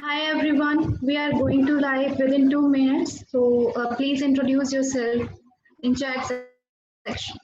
Hi everyone, we are going to live within 2 minutes. So please introduce yourself in chat section.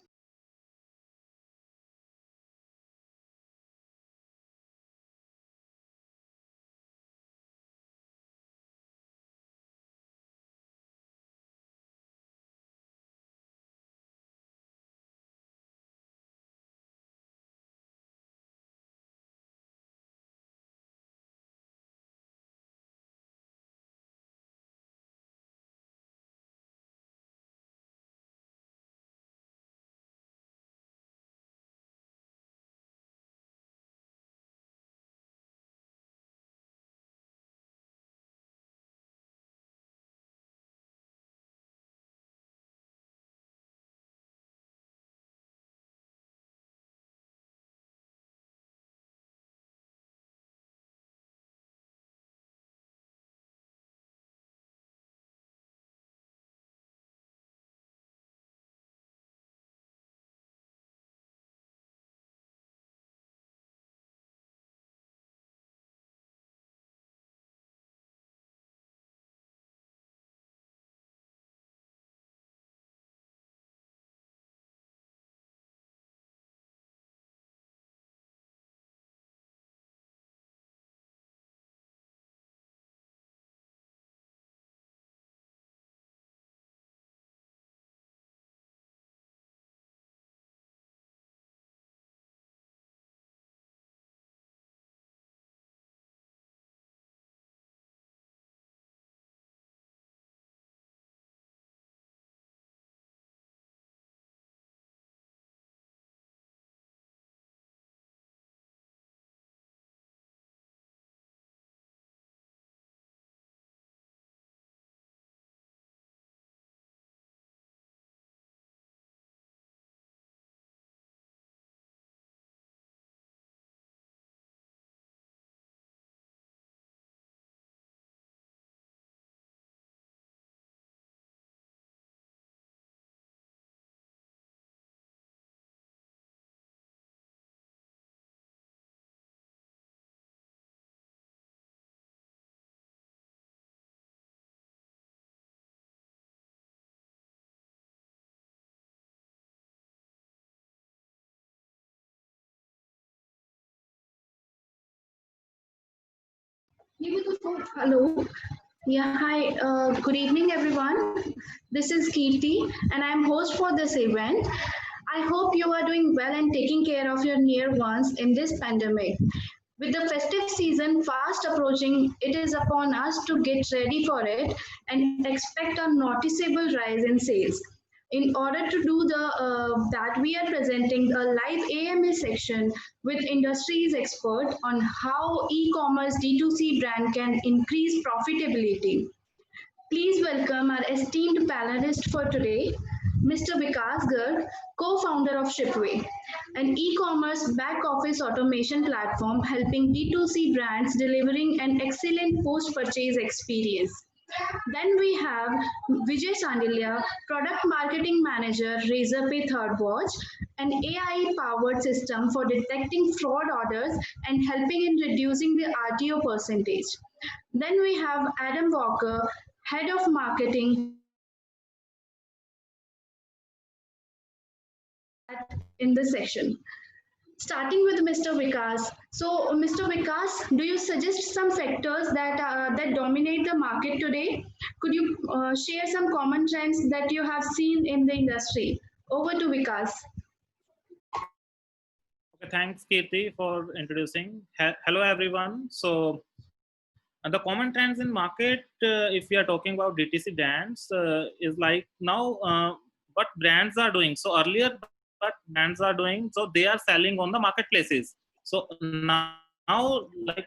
Hello. Yeah, hi. Good evening, everyone. This is Kirti, and I'm host for this event. I hope you are doing well and taking care of your near ones in this pandemic. With the festive season fast approaching, it is upon us to get ready for it and expect a noticeable rise in sales. In order to do that, we are presenting a live AMA section with industry's expert on how e-commerce D2C brand can increase profitability. Please welcome our esteemed panelist for today, Mr. Vikas Garg, co-founder of Shipway, an e-commerce back-office automation platform helping D2C brands delivering an excellent post-purchase experience. Then we have Vijay Sandilya, Product Marketing Manager, Razorpay Thirdwatch, an AI-powered system for detecting fraud orders and helping in reducing the RTO percentage. Then we have Adam Walker, Head of Marketing in this section. Starting with Mr. Vikas. So, Mr. Vikas, do you suggest some factors that dominate the market today? Could you share some common trends that you have seen in the industry? Over to Vikas. Okay, thanks, Kirti, for introducing. Hello, everyone. So, the common trends in market, if we are talking about DTC brands, is like now what brands are doing. So earlier, what brands are doing, so they are selling on the marketplaces. So now, like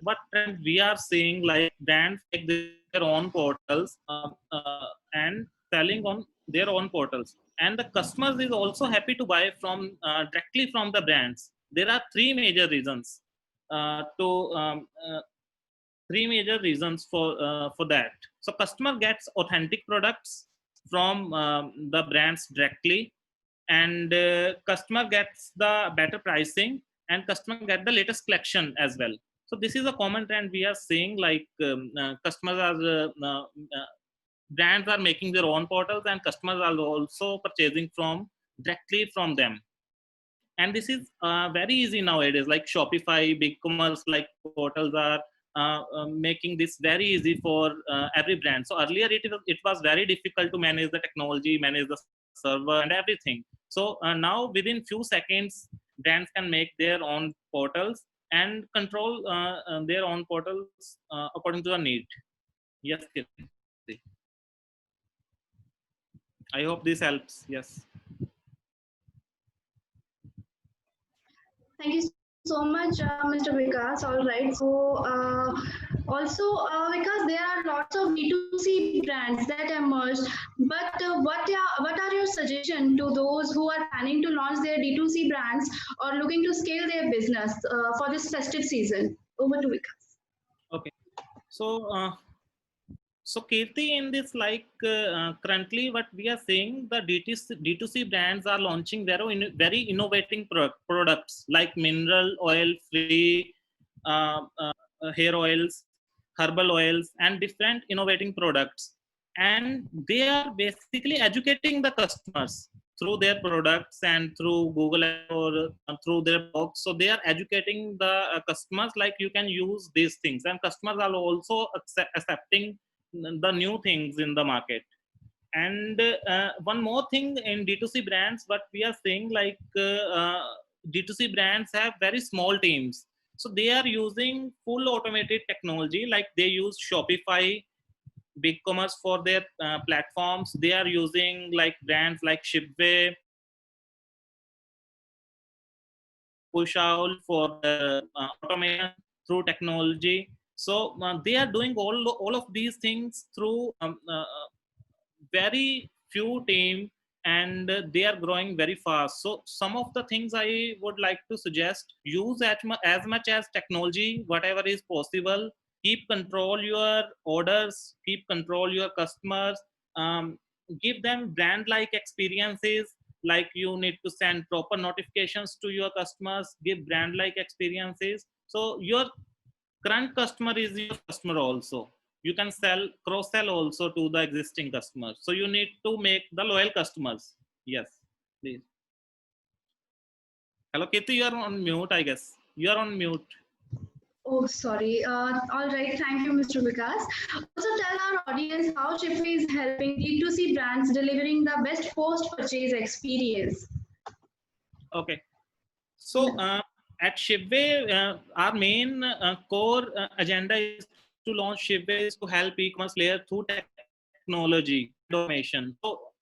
what trend we are seeing, like brands make their own portals and selling on their own portals, and the customers is also happy to buy from directly from the brands. There are to three major reasons for that. So customer gets authentic products from the brands directly, and customer gets the better pricing, and customer get the latest collection as well. So this is a common trend we are seeing, like customers are brands are making their own portals, and customers are also purchasing from directly from them. And this is very easy nowadays, like Shopify, big commerce like portals are making this very easy for every brand. So earlier it was very difficult to manage the technology, manage the server and everything. So now within few seconds brands can make their own portals and control their own portals according to the need. Yes, Kirti. I hope this helps. Yes. Thank you so much, Mr. Vikas. All right. So, also, because there are lots of D2C brands that emerged, but what are your suggestions to those who are planning to launch their D2C brands or looking to scale their business for this festive season? Over to Vikas. Okay. So so Kirti, in this, like currently what we are seeing, the D2C brands are launching very innovating products like mineral oil free hair oils, herbal oils, and different innovating products. And they are basically educating the customers through their products and through Google or through their blogs. So they are educating the customers, like you can use these things, and customers are also accepting the new things in the market. And one more thing in D2C brands, what we are saying, like D2C brands have very small teams. So they are using full automated technology, like they use Shopify, big commerce for their platforms. They are using like brands like Shipway, Pushowl for the automation through technology. So they are doing all of these things through very few team, and they are growing very fast. So some of the things I would like to suggest: use as much as technology whatever is possible. Keep control your orders, keep control your customers, give them brand like experiences, like you need to send proper notifications to your customers, give brand like experiences. So your current customer is your customer also. You can sell cross sell also to the existing customers. So you need to make the loyal customers. Yes, please. Hello, Kirti, you are on mute, I guess. You are on mute. Oh, sorry. All right. Thank you, Mr. Vikas. Also, tell our audience how Shipway is helping D2C brands delivering the best post-purchase experience. Okay. So at Shipway, our main core agenda is to launch Shipway to help e-commerce layer through technology and automation.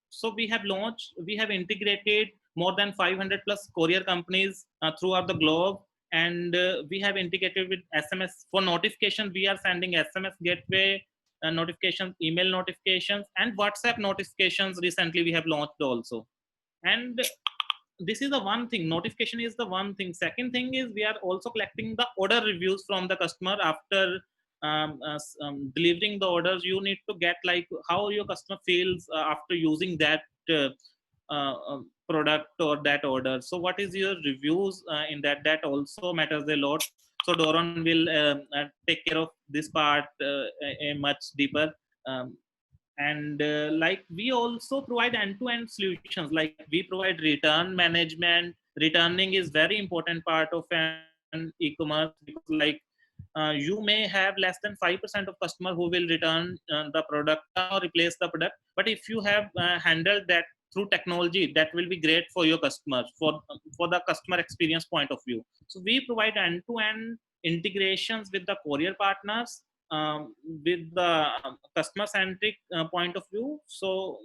So we have integrated more than 500 plus courier companies throughout the globe, and we have integrated with SMS for notification. We are sending SMS gateway notifications, email notifications, and WhatsApp notifications. Recently, we have launched also. And this is the one thing, notification is the one thing. Second thing is we are also collecting the order reviews from the customer after delivering the orders. You need to get like how your customer feels after using that product or that order. So what is your reviews in that also matters a lot. So Doron will take care of this part a much deeper. And like we also provide end-to-end solutions, like we provide return management. Returning is very important part of an e-commerce, because like you may have less than 5% of customer who will return the product or replace the product, but if you have handled that through technology, that will be great for your customers, for the customer experience point of view. So we provide end-to-end integrations with the courier partners, with the customer centric point of view. So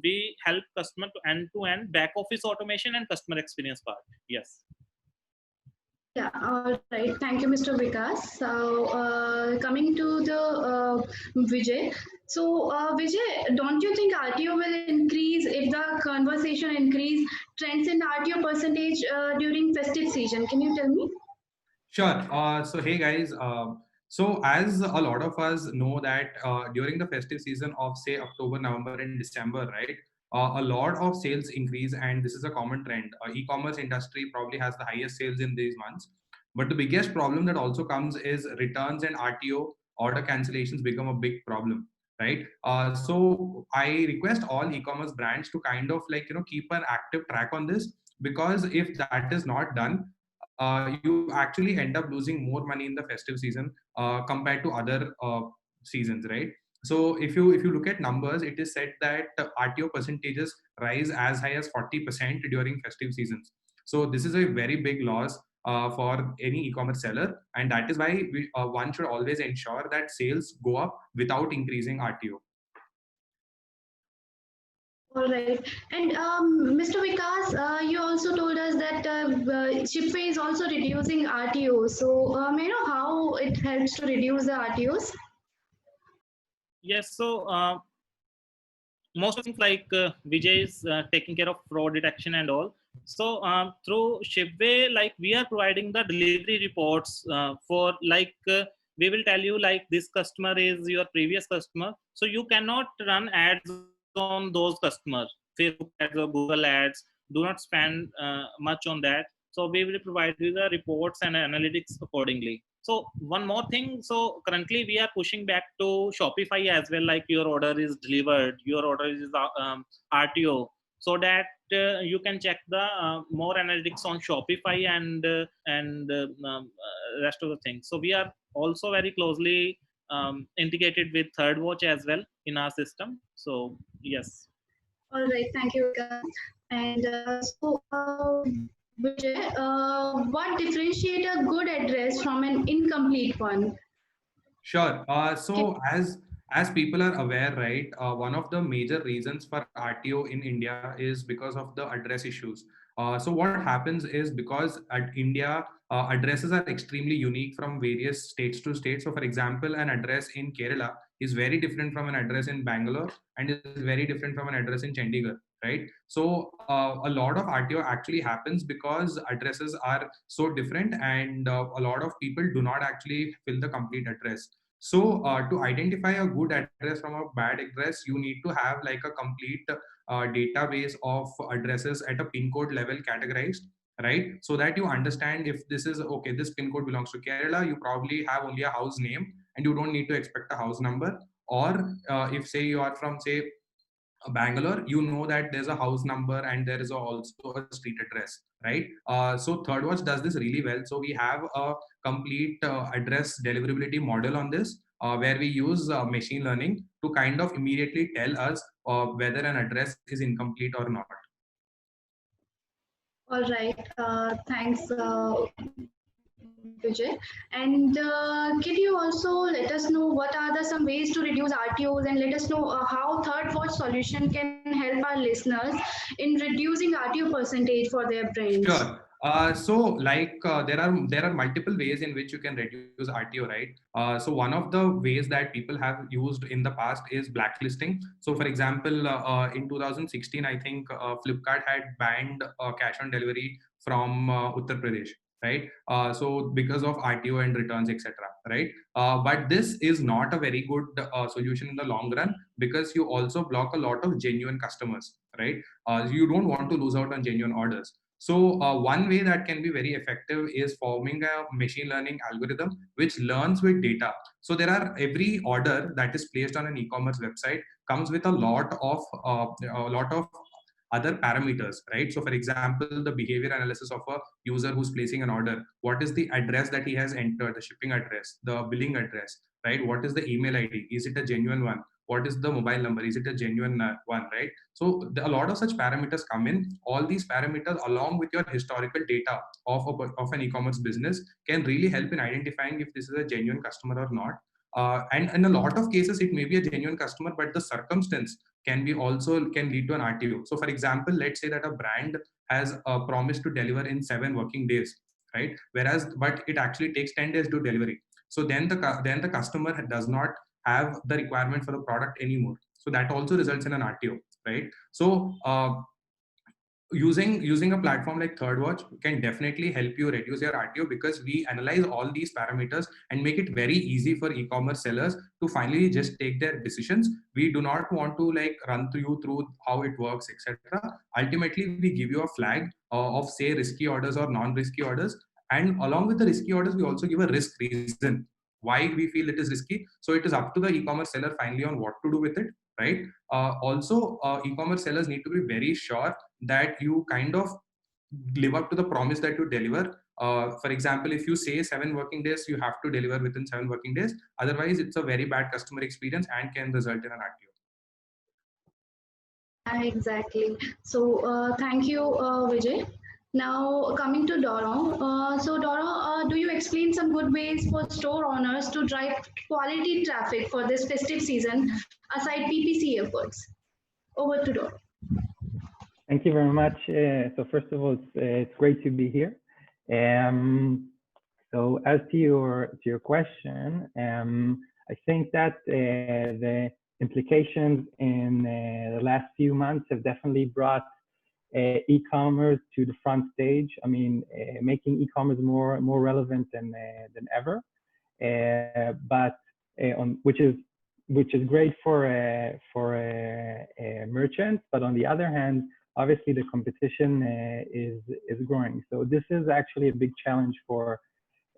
we help customer to end back office automation and customer experience part. Yes. Yeah, all right. Thank you, Mr. Vikas. So, coming to the Vijay. So, Vijay, don't you think RTO will increase if the conversation increase trends in RTO percentage during festive season? Can you tell me? Sure. So hey guys. So as a lot of us know that during the festive season of say October, November, and December, right? A lot of sales increase, and this is a common trend. E-commerce industry probably has the highest sales in these months. But the biggest problem that also comes is returns and RTO order cancellations become a big problem, right? So I request all e-commerce brands to kind of like, keep an active track on this, because if that is not done, you actually end up losing more money in the festive season compared to other seasons, right? So if you look at numbers, it is said that RTO percentages rise as high as 40% during festive seasons. So this is a very big loss for any e-commerce seller, and that is why one should always ensure that sales go up without increasing RTO. All right. And Mr. Vikas, you also told us that Shipway is also reducing RTO. So, may I know how it helps to reduce the RTOs? Yes, so most of things like Vijay is taking care of fraud detection and all. So through Shipway, like we are providing the delivery reports for like we will tell you like this customer is your previous customer. So you cannot run ads on those customers, Facebook ads or Google ads. Do not spend much on that. So we will provide you the reports and analytics accordingly. So one more thing, so currently we are pushing back to Shopify as well, like your order is delivered, your order is RTO, so that you can check the more analytics on Shopify and rest of the things. So we are also very closely integrated with Thirdwatch as well in our system. So yes. All right. Thank you, Vikas. And Vijay, what differentiate a good address from an incomplete one? Sure. So as people are aware, right, one of the major reasons for RTO in India is because of the address issues. So what happens is, because at India, addresses are extremely unique from various states to states. So for example, an address in Kerala is very different from an address in Bangalore, and is very different from an address in Chandigarh, right? So a lot of RTO actually happens because addresses are so different, and a lot of people do not actually fill the complete address. So to identify a good address from a bad address, you need to have like a complete database of addresses at a pin code level categorized, right? So that you understand if this is okay, this pin code belongs to Kerala, you probably have only a house name and you don't need to expect a house number. Or if say you are from say Bangalore, you know that there's a house number and there is also a street address, right? So Thirdwatch does this really well. So we have a complete address deliverability model on this, where we use machine learning to kind of immediately tell us whether an address is incomplete or not. All right. Thanks, Vijay. And can you also let us know what are the some ways to reduce RTOs, and let us know how Third Watch solution can help our listeners in reducing RTO percentage for their brands? Sure. So like there are multiple ways in which you can reduce RTO, right? So one of the ways that people have used in the past is blacklisting. So for example, in 2016, I think Flipkart had banned cash on delivery from Uttar Pradesh, right? So because of RTO and returns, etc., right? But this is not a very good solution in the long run, because you also block a lot of genuine customers, right? You don't want to lose out on genuine orders. So one way that can be very effective is forming a machine learning algorithm which learns with data. So there are every order that is placed on an e-commerce website comes with a lot of other parameters, right? So for example, the behavior analysis of a user who's placing an order, what is the address that he has entered, the shipping address, the billing address, right? What is the email ID? Is it a genuine one? What is the mobile number? Is it a genuine one, right? So a lot of such parameters come in. All these parameters, along with your historical data of an e-commerce business, can really help in identifying if this is a genuine customer or not. And in a lot of cases, it may be a genuine customer, but the circumstance can lead to an RTO. So, for example, let's say that a brand has promised to deliver in 7 working days, right? But it actually takes 10 days to delivery. So then the customer does not have the requirement for the product anymore. So that also results in an RTO, right? So using a platform like Thirdwatch can definitely help you reduce your RTO, because we analyze all these parameters and make it very easy for e-commerce sellers to finally just take their decisions. We do not want to like run to you through how it works, etc. Ultimately, we give you a flag of say risky orders or non-risky orders, And along with the risky orders, we also give a risk reason why we feel it is risky. So it is up to the e-commerce seller finally on what to do with it, right? Also, e-commerce sellers need to be very sure that you kind of live up to the promise that you deliver. For example, if you say 7 working days, you have to deliver within 7 working days. Otherwise, it's a very bad customer experience and can result in an RTO. Exactly. So thank you, Vijay. Now coming to Doro. So Doro, do you explain some good ways for store owners to drive quality traffic for this festive season aside PPC efforts? Over to Doro. Thank you very much. So first of all, it's great to be here. So as to your question, I think that the implications in the last few months have definitely brought e-commerce to the front stage. I mean, making e-commerce more relevant than ever. But which is great for merchants. But on the other hand, obviously the competition is growing. So this is actually a big challenge for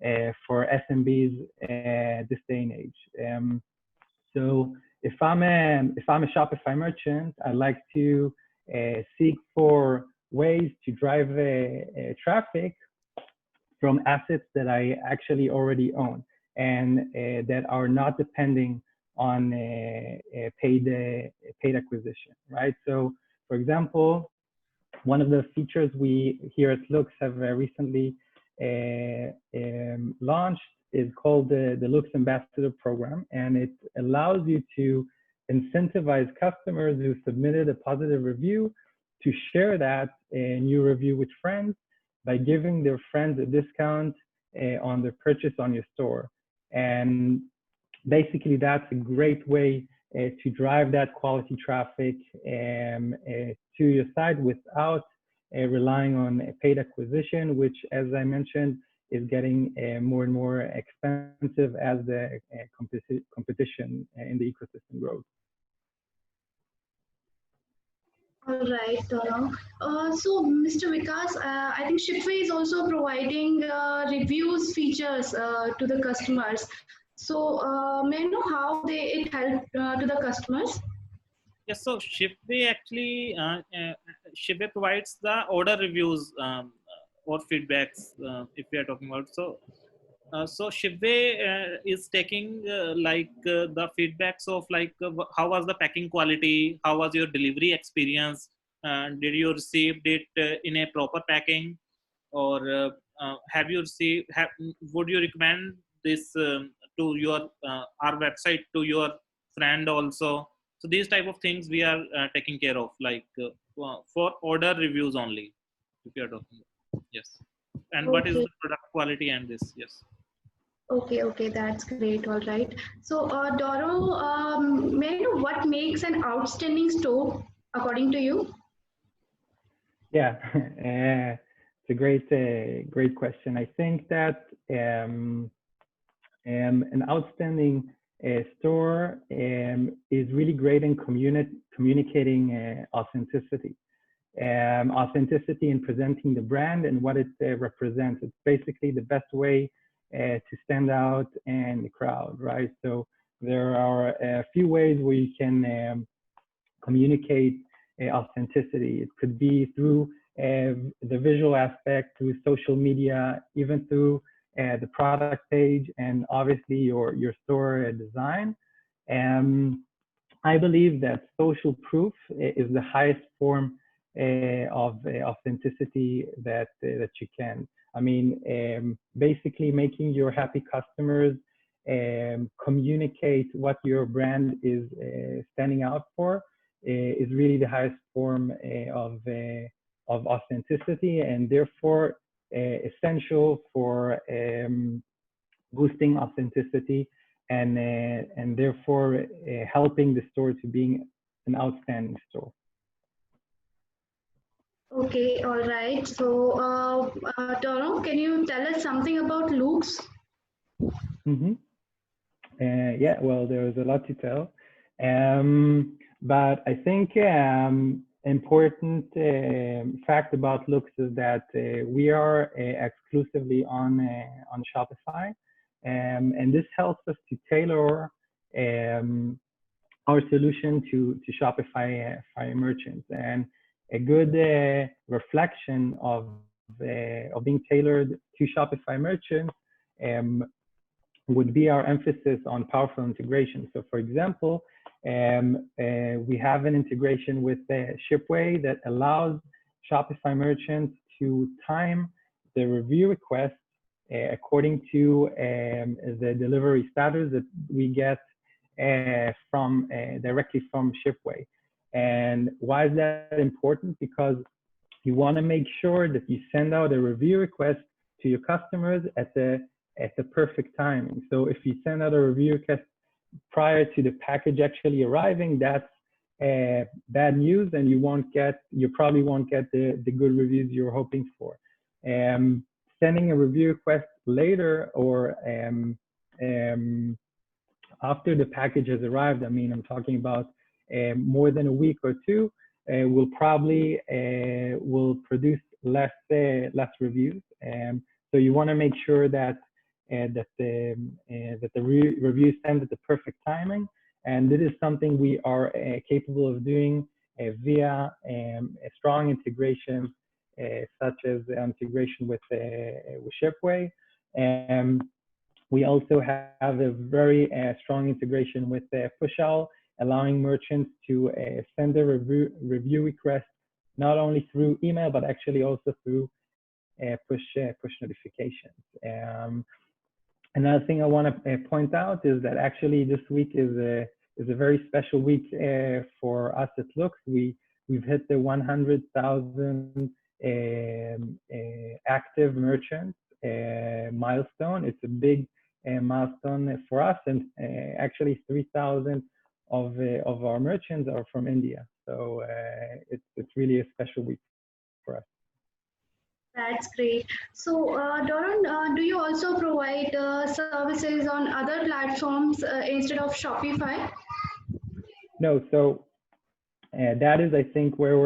SMBs this day and age. So if I'm a Shopify merchant, I'd like to seek for ways to drive traffic from assets that I actually already own and that are not depending on paid acquisition, right? So, for example, one of the features we here at Loox have recently launched is called the Loox Ambassador Program, and it allows you to incentivize customers who submitted a positive review to share that new review with friends by giving their friends a discount on their purchase on your store. And basically, that's a great way to drive that quality traffic to your site without relying on paid acquisition, which, as I mentioned, is getting more and more expensive as the competition in the ecosystem grows. All right, Doro. So, Mr. Vikas, I think Shipway is also providing reviews features to the customers. So, may I know how it helped to the customers? Yes, so Shipway actually, Shipway provides the order reviews or feedbacks if we are talking about. So Shipway is taking the feedbacks of how was the packing quality, how was your delivery experience, did you receive it in a proper packing, or have you received? Would you recommend this to your our website to your friend also? So these type of things we are taking care of, for order reviews only, if you are talking about. Yes. And what is Okay. the product quality and this? Yes. Okay, that's great. All right. So, Doro, may I know what makes an outstanding store according to you? Yeah, it's a great question. I think that an outstanding store is really great in communicating authenticity. Authenticity in presenting the brand and what it represents. It's basically the best way to stand out in the crowd, right? So there are a few ways where you can communicate authenticity. It could be through the visual aspect, through social media, even through the product page, and obviously your store design. I believe that social proof is the highest form of authenticity that you can. I mean, basically making your happy customers communicate what your brand is standing out for is really the highest form of authenticity, and therefore essential for boosting authenticity and therefore helping the store to being an outstanding store. Okay, all right. So, Doro, can you tell us something about Loox? Mm-hmm. Yeah, well, there's a lot to tell. But I think important fact about Loox is that we are exclusively on Shopify, and this helps us to tailor our solution to Shopify merchants. And a good reflection of being tailored to Shopify merchants would be our emphasis on powerful integration. So, for example, we have an integration with Shipway that allows Shopify merchants to time the review request according to the delivery status that we get directly from Shipway. And why is that important? Because you want to make sure that you send out a review request to your customers at the perfect timing. So if you send out a review request prior to the package actually arriving, that's bad news, and you probably won't get the good reviews you're hoping for. Sending a review request later or after the package has arrived, I mean, I'm talking about more than a week or two, will probably will produce less reviews. So you want to make sure that the reviews send at the perfect timing, and this is something we are capable of doing via a strong integration, such as integration with Shipway. We also have a very strong integration with Pushowl, allowing merchants to send a review request not only through email, but actually also through push notifications. Another thing I want to point out is that actually this week is a very special week for us at Loox. We've hit the 100,000 active merchants milestone. It's a big milestone for us, and actually 3,000 of our merchants are from India. So it's really a special week for us. That's great. So, Doron, do you also provide services on other platforms instead of Shopify? No. So that is, I think, where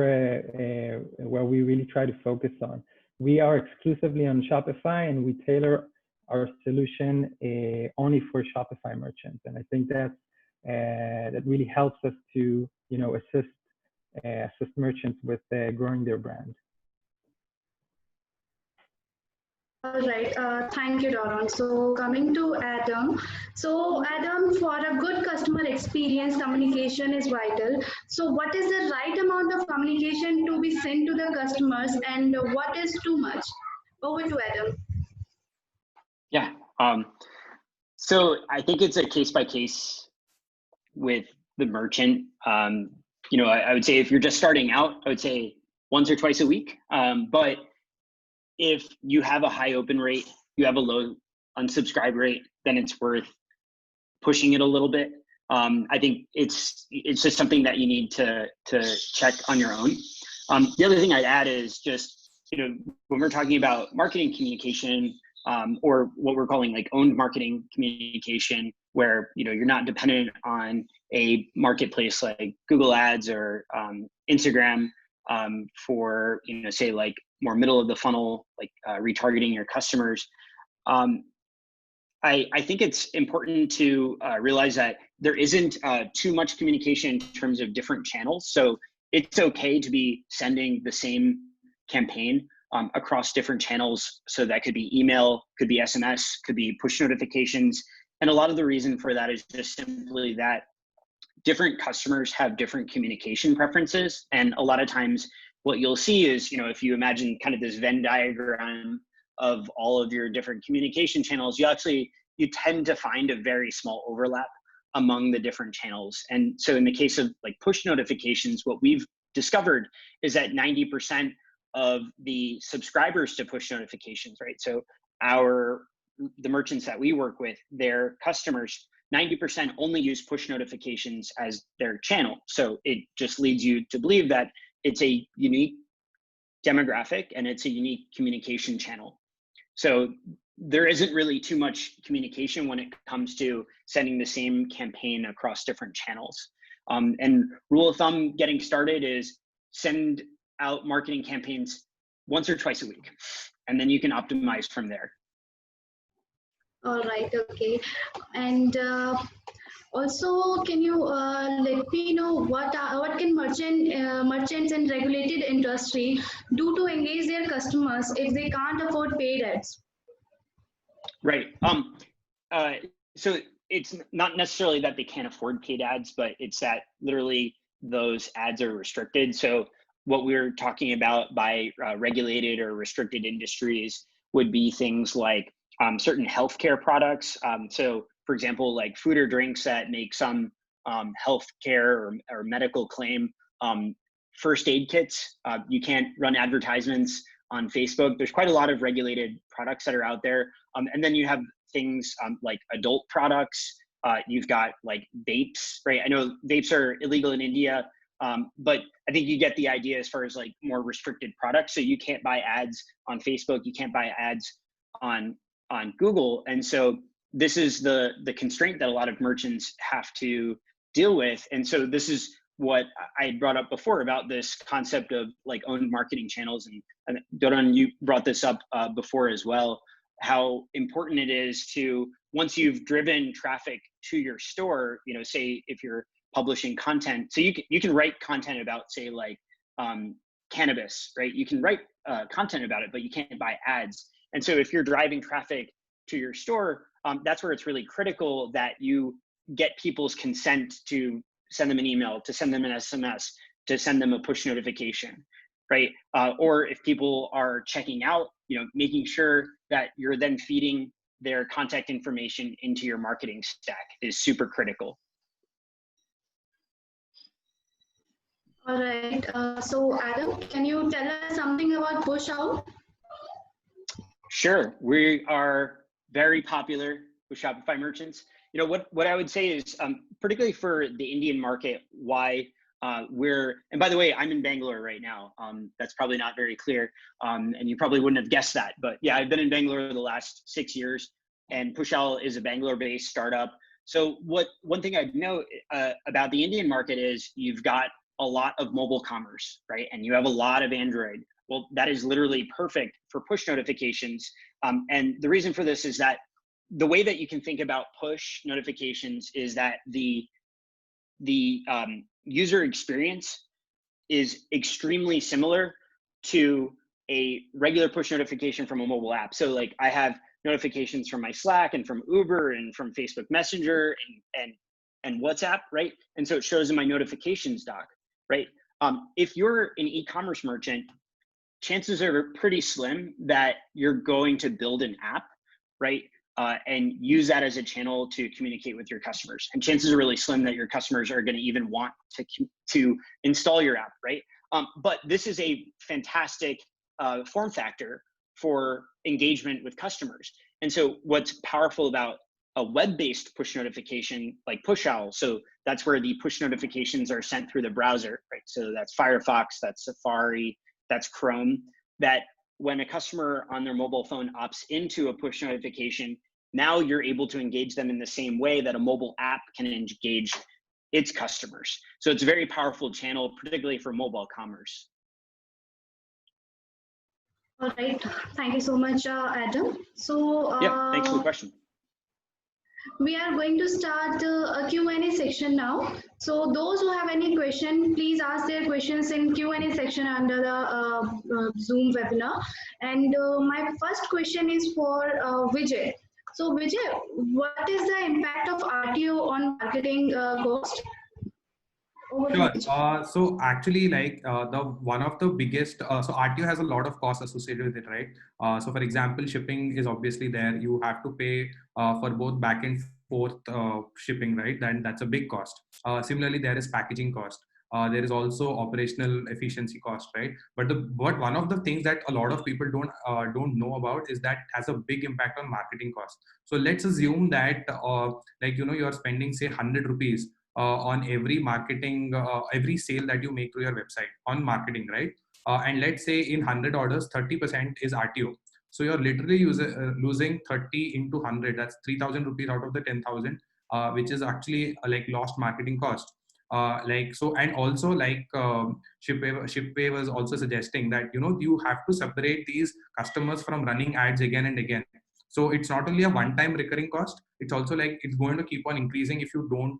we really try to focus on. We are exclusively on Shopify, and we tailor our solution only for Shopify merchants. And I think that really helps us to assist merchants with growing their brand. All right. Thank you, Doron. So coming to Adam. So Adam, for a good customer experience, communication is vital. So what is the right amount of communication to be sent to the customers, and what is too much? Over to Adam. Yeah. So I think it's a case by case with the merchant. I would say if you're just starting out, I would say once or twice a week. But if you have a high open rate, you have a low unsubscribe rate, then it's worth pushing it a little bit. I think it's just something that you need to check on your own. The other thing I'd add is just, when we're talking about marketing communication, or what we're calling like owned marketing communication, where you're not dependent on a marketplace like Google Ads or Instagram for say like more middle of the funnel, like retargeting your customers. I think it's important to realize that there isn't too much communication in terms of different channels. So it's okay to be sending the same campaign across different channels. So that could be email, could be SMS, could be push notifications. And a lot of the reason for that is just simply that different customers have different communication preferences. And a lot of times what you'll see is, if you imagine kind of this Venn diagram of all of your different communication channels, you tend to find a very small overlap among the different channels. And so in the case of like push notifications, what we've discovered is that 90% of the subscribers to push notifications, right? So the merchants that we work with, their customers, 90% only use push notifications as their channel. So it just leads you to believe that it's a unique demographic and it's a unique communication channel. So there isn't really too much communication when it comes to sending the same campaign across different channels. And rule of thumb getting started is send out marketing campaigns once or twice a week, and then you can optimize from there. All right, okay. And also, can you let me know what can merchants in regulated industry do to engage their customers if they can't afford paid ads? Right. So it's not necessarily that they can't afford paid ads, but it's that literally those ads are restricted. So what we're talking about by regulated or restricted industries would be things like certain healthcare products. So for example, like food or drinks that make some healthcare or medical claim. First aid kits, you can't run advertisements on Facebook. There's quite a lot of regulated products that are out there. And then you have things like adult products. You've got like vapes, right? I know vapes are illegal in India, but I think you get the idea as far as like more restricted products. So you can't buy ads on Facebook, you can't buy ads on Google. And so this is the constraint that a lot of merchants have to deal with. And so this is what I brought up before about this concept of like owned marketing channels. And Doron, you brought this up before as well, how important it is to, once you've driven traffic to your store, you know, say if you're publishing content, so you can write content about, say, like cannabis, right? You can write content about it, but you can't buy ads. And so if you're driving traffic to your store, that's where it's really critical that you get people's consent to send them an email, to send them an SMS, to send them a push notification, right? Or if people are checking out, you know, making sure that you're then feeding their contact information into your marketing stack is super critical. All right. So Adam, can you tell us something about Pushowl? Sure. We are very popular with Shopify merchants. You know, what I would say is, particularly for the Indian market, why and by the way, I'm in Bangalore right now. That's probably not very clear. And you probably wouldn't have guessed that, but yeah, I've been in Bangalore the last 6 years, and Pushowl is a Bangalore-based startup. So one thing I'd note about the Indian market is you've got a lot of mobile commerce, right? And you have a lot of Android. Well, that is literally perfect for push notifications. And the reason for this is that the way that you can think about push notifications is that the user experience is extremely similar to a regular push notification from a mobile app. So like I have notifications from my Slack and from Uber and from Facebook Messenger and WhatsApp, right? And so it shows in my notifications dock, right? If you're an e-commerce merchant, chances are pretty slim that you're going to build an app, right? And use that as a channel to communicate with your customers. And chances are really slim that your customers are going to even want to install your app, right? But this is a fantastic form factor for engagement with customers. And so what's powerful about a web-based push notification like Pushowl, so that's where the push notifications are sent through the browser, right? So that's Firefox, that's Safari, that's Chrome, that when a customer on their mobile phone opts into a push notification, now you're able to engage them in the same way that a mobile app can engage its customers. So it's a very powerful channel, particularly for mobile commerce. All right. Thank you so much, Adam. So yeah, thanks for the question. We are going to start a Q&A section now. So those who have any question, please ask their questions in Q&A section under the Zoom webinar. And my first question is for Vijay. So Vijay, what is the impact of RTO on marketing cost? Sure. So actually, like one of the biggest, so RTO has a lot of costs associated with it, right? So for example, shipping is obviously there. You have to pay for both back and forth shipping, right? That's a big cost. Similarly, there is packaging cost. There is also operational efficiency cost, right? But one of the things that a lot of people don't know about is that has a big impact on marketing cost. So let's assume that like you're spending say 100 rupees on every marketing, every sale that you make through your website on marketing, right? And let's say in 100 orders, 30% is RTO. So you're literally losing 30 into 100. That's 3,000 rupees out of the 10,000, which is actually like lost marketing cost. And also Shipway was also suggesting that you have to separate these customers from running ads again and again. So it's not only a one-time recurring cost, it's also like it's going to keep on increasing if you don't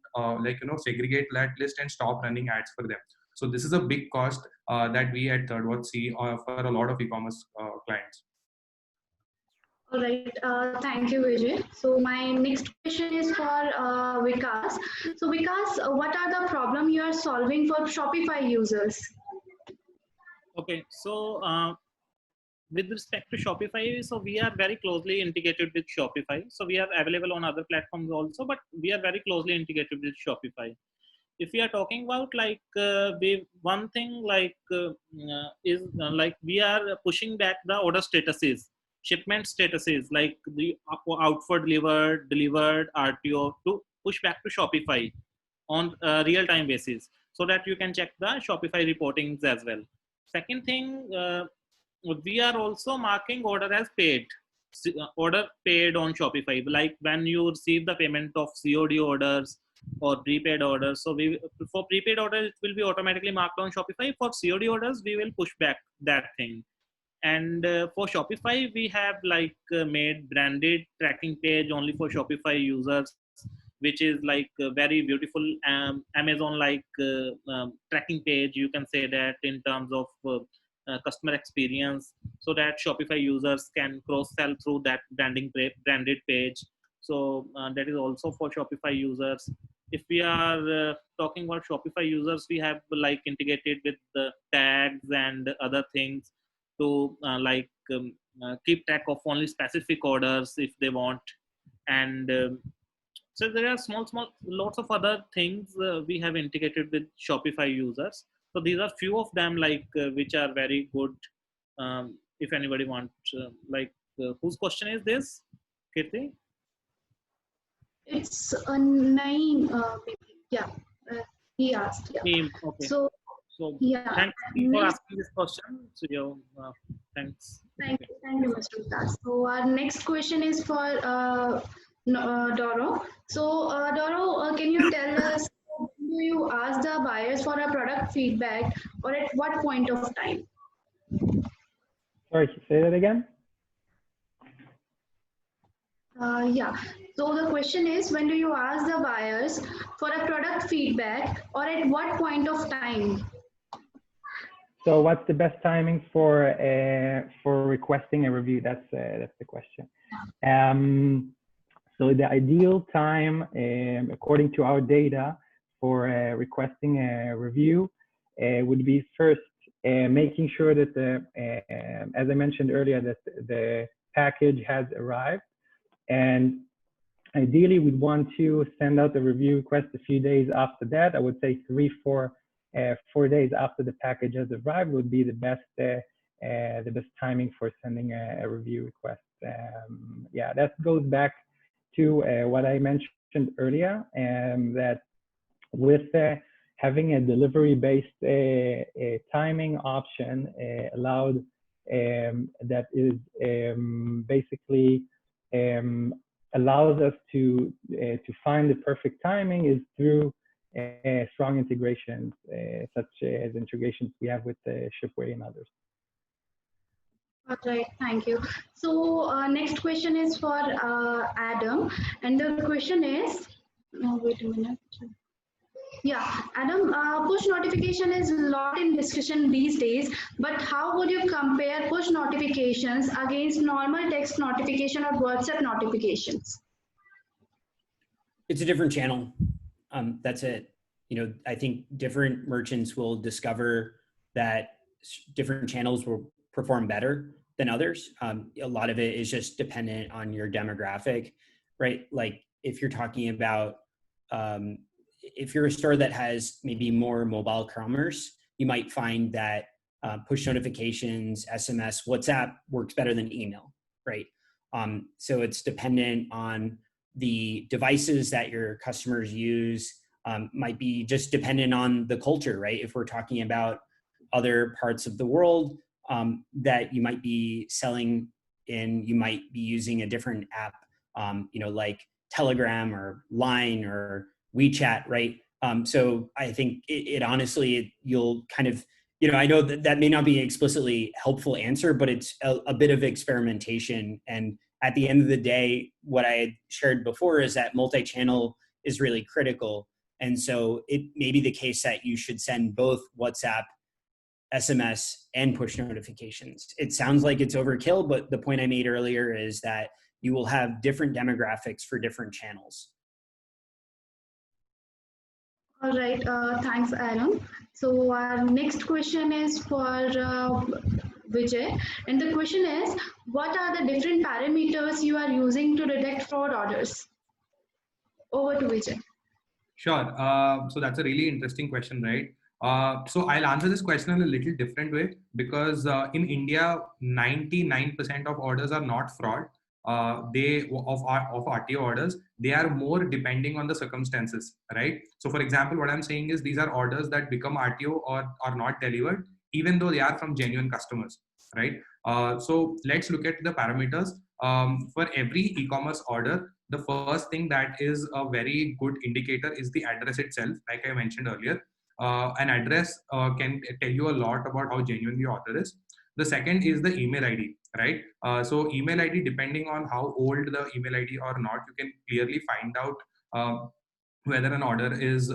segregate that list and stop running ads for them. So this is a big cost that we at Thirdwatch see for a lot of e-commerce clients. All right, thank you, Vijay. So my next question is for Vikas. So Vikas, what are the problem you are solving for Shopify users? Okay, so with respect to Shopify, so we are very closely integrated with Shopify. So we are available on other platforms also, but we are very closely integrated with Shopify. If we are talking about one thing is we are pushing back the order statuses, shipment statuses, like the out for delivered, RTO, to push back to Shopify on a real-time basis, so that you can check the Shopify reportings as well. Second thing, we are also marking order as paid, order paid on Shopify. Like when you receive the payment of COD orders or prepaid orders. So for prepaid orders, it will be automatically marked on Shopify. For COD orders, we will push back that thing. And for Shopify, we have made branded tracking page only for Shopify users, which is like a very beautiful Amazon tracking page. You can say that in terms of customer experience, so that Shopify users can cross-sell through that branded page. So that is also for Shopify users. If we are talking about Shopify users, we have integrated with the tags and other things to keep track of only specific orders if they want. And so there are lots of other things we have integrated with Shopify users. So these are few of them which are very good. If anybody wants, whose question is this, Kirti? It's a name, maybe. Yeah, he asked. Yeah. Name, okay. So yeah. Thanks for asking this question. So thanks. Thank you, Mr. Vikas. So our next question is for Doro. So Doro, can you tell us, do you ask the buyers for a product feedback, or at what point of time? Sorry, say that again. Yeah. So the question is, when do you ask the buyers for a product feedback, or at what point of time? So what's the best timing for requesting a review? That's the question. So the ideal time, according to our data, for requesting a review would be first making sure that as I mentioned earlier, that the package has arrived, and ideally we'd want to send out the review request a few days after that. I would say 4 days after the package has arrived would be the best timing for sending a review request. Yeah, that goes back to what I mentioned earlier, that with having a delivery-based timing option allowed, that is basically allows us to find the perfect timing is through strong integrations, such as integrations we have with Shipway and others. All right, thank you. So next question is for Adam, and the question is, wait a minute. Yeah, Adam, push notification is a lot in discussion these days, but how would you compare push notifications against normal text notification or WhatsApp notifications? It's a different channel. That's it. I think different merchants will discover that different channels will perform better than others. A lot of it is just dependent on your demographic, right? Like if you're talking about, if you're a store that has maybe more mobile commerce, you might find that push notifications, SMS, WhatsApp works better than email, right? So it's dependent on the devices that your customers use, might be just dependent on the culture, right? If we're talking about other parts of the world that you might be selling in, you might be using a different app, like Telegram or Line or WeChat, right? So I think it honestly, you'll kind of, I know that may not be an explicitly helpful answer, but it's a bit of experimentation. And at the end of the day, what I had shared before is that multi-channel is really critical. And so it may be the case that you should send both WhatsApp, SMS, and push notifications. It sounds like it's overkill, but the point I made earlier is that you will have different demographics for different channels. All right, thanks, Aaron. So our next question is for Vijay, and the question is, what are the different parameters you are using to detect fraud orders? Over to Vijay. Sure. So that's a really interesting question, right? So I'll answer this question in a little different way, because in India, 99% of orders are not fraud. Of RTO orders, they are more depending on the circumstances, right? So for example, what I'm saying is these are orders that become RTO or are not delivered, even though they are from genuine customers, right? So let's look at the parameters. For every e-commerce order, the first thing that is a very good indicator is the address itself. Like I mentioned earlier, an address can tell you a lot about how genuine your order is. The second is the email ID, right? So email ID, depending on how old the email ID or not, you can clearly find out whether an order is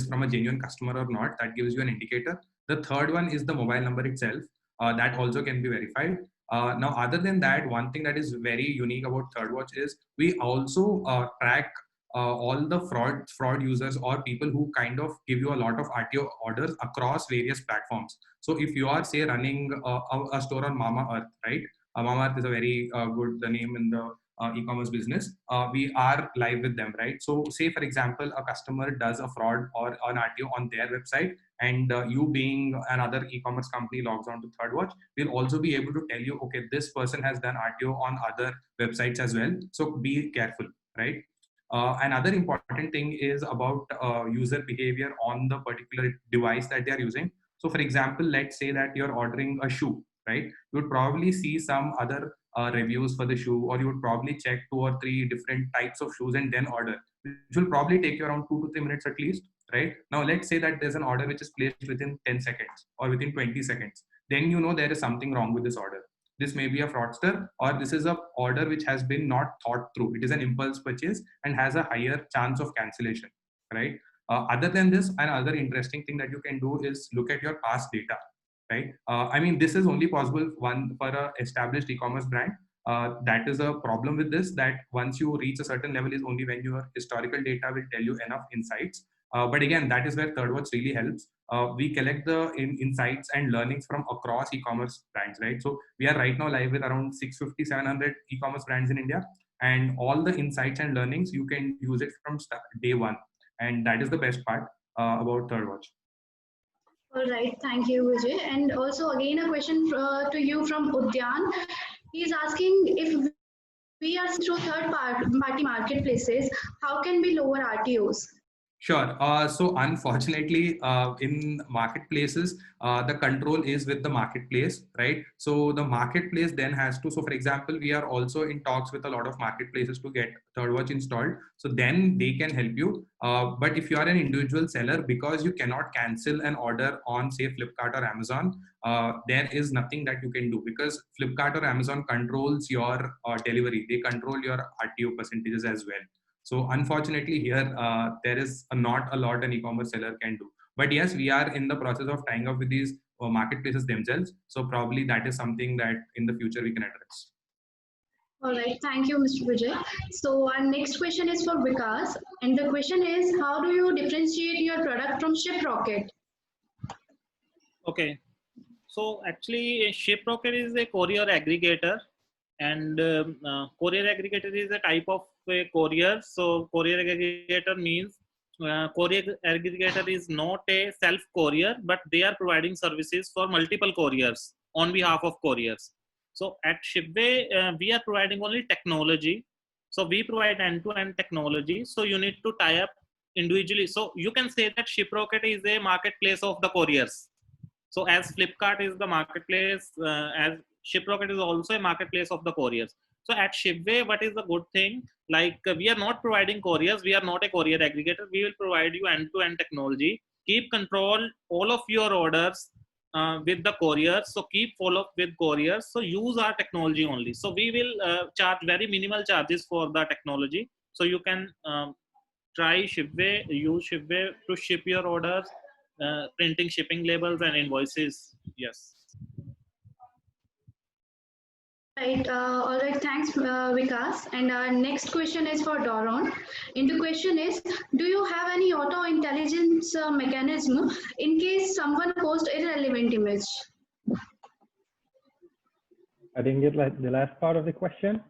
from a genuine customer or not. That gives you an indicator. The third one is the mobile number itself. That also can be verified. Now, other than that, one thing that is very unique about Thirdwatch is we also track all the fraud users or people who kind of give you a lot of RTO orders across various platforms. So if you are, say, running a store on Mama Earth, right? Mama Earth is a very good name in the e-commerce business. We are live with them, right? So say, for example, a customer does a fraud or an RTO on their website, and you being another e-commerce company logs on to Thirdwatch, we'll also be able to tell you, okay, this person has done RTO on other websites as well. So be careful, right? Another important thing is about user behavior on the particular device that they are using. So for example, let's say that you're ordering a shoe, right? You would probably see some other reviews for the shoe, or you would probably check 2 or 3 different types of shoes and then order, which will probably take you around 2 to 3 minutes at least, right? Now, let's say that there's an order which is placed within 10 seconds or within 20 seconds. Then you know there is something wrong with this order. This may be a fraudster, or this is a order which has been not thought through. It is an impulse purchase and has a higher chance of cancellation, right? Other than this, another interesting thing that you can do is look at your past data, right? I mean, this is only possible for an established e-commerce brand. That is a problem with this, that once you reach a certain level is only when your historical data will tell you enough insights. But again, that is where Thirdwatch really helps. We collect the insights and learnings from across e-commerce brands, right? So we are right now live with around 650, 700 e-commerce brands in India, and all the insights and learnings, you can use it from day one. And that is the best part about Thirdwatch. All right, thank you, Vijay. And also again, a question to you from Udyan. He's asking, if we are through third-party marketplaces, how can we lower RTOs? Sure. So unfortunately, in marketplaces, the control is with the marketplace, right? So the marketplace then has to, so for example, we are also in talks with a lot of marketplaces to get Thirdwatch installed. So then they can help you. But if you are an individual seller, because you cannot cancel an order on, say, Flipkart or Amazon, there is nothing that you can do, because Flipkart or Amazon controls your delivery. They control your RTO percentages as well. So unfortunately here, there is not a lot an e-commerce seller can do. But yes, we are in the process of tying up with these marketplaces themselves. So probably that is something that in the future we can address. All right, thank you, Mr. Vijay. So our next question is for Vikas. And the question is, how do you differentiate your product from ShipRocket? Okay. So actually, ShipRocket is a courier aggregator, and courier aggregator is a type of a courier. So courier aggregator means courier aggregator is not a self courier, but they are providing services for multiple couriers on behalf of couriers. So at Shipway, we are providing only technology. So we provide end-to-end technology. So you need to tie up individually. So you can say that ShipRocket is a marketplace of the couriers. So as Flipkart is the marketplace, as ShipRocket is also a marketplace of the couriers. So at Shipway, what is the good thing? Like we are not providing couriers. We are not a courier aggregator. We will provide you end-to-end technology. Keep control all of your orders with the couriers. So keep follow up with couriers. So use our technology only. So we will charge very minimal charges for the technology. So you can try Shipway, use Shipway to ship your orders, printing shipping labels and invoices. Yes. Right. All right. Thanks, Vikas. And our next question is for Doron. And the question is, do you have any auto intelligence mechanism in case someone posts irrelevant image? I didn't get the last part of the question.